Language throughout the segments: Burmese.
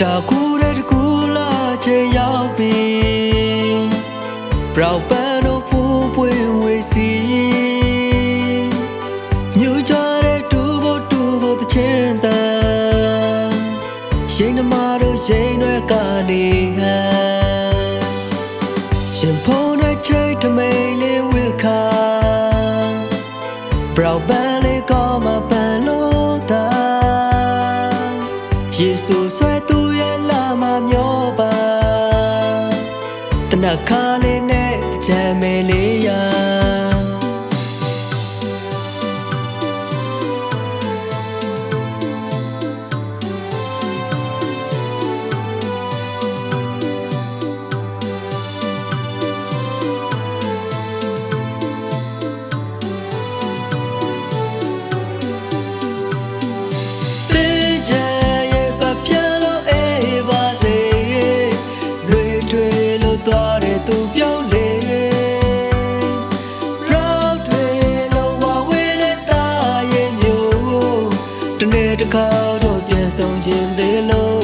တာကူတဲ့တကူလာချေရောက်ပြီပရောက်ပန်းတို့ဖူးပွေဝေစီညူကြတဲ့တူဖို့တချင်းတန်ရှိန်သမားတို့ရှိန်တွေကနေဟန်ရှင်ဖုံးတဲ့ချိတ်ထမိန်လေးဝေခါပရောက်ပန်းလေးကောင်းမှပန်းလို့တာယေရှုဆွဲသူရဲ့လာမမျောပါတနခါလေးနဲ့တချမ်းမဲလေးရာသူပြောင်းလေရောက်တွေလုံးဝဝေးတဲ့တာရဲ့မျိုးတနေ့တစ်ခါတော့ပြန်ဆောင်ခြင်းသေးလို့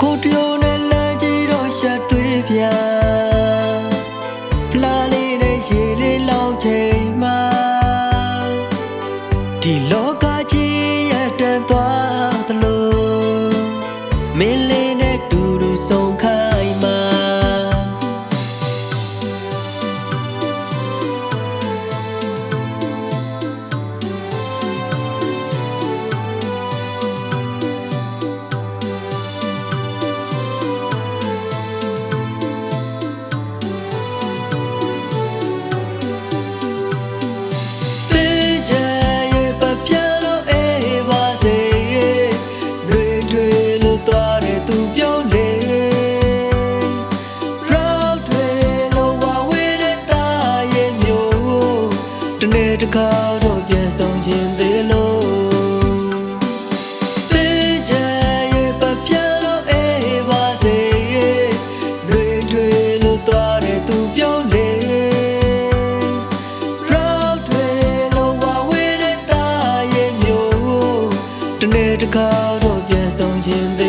ကိုတယောနဲ့လမ်းကြီးတော့ရှက်တွေးပြဖလားလေးနဲ့ရေလေးလောင်းချိန်မှာဒီလောကကြီးရတန်သွားသလိုမင်းလေးနဲ့တူဆုံးခိုင်းမှာတခါတော့ပြန်ဆောင်ခြင်းသေးလို့ပေးချင်ရဲ့ပပြလို့အေးပါစေတွေလို့သွားတဲ့သူပြောလေရောက်တွေလို့ဝဝေးတဲ့တာရဲ့မျိုးတနေ့တခါတော့ပြန်ဆောင်ခြင်းသေး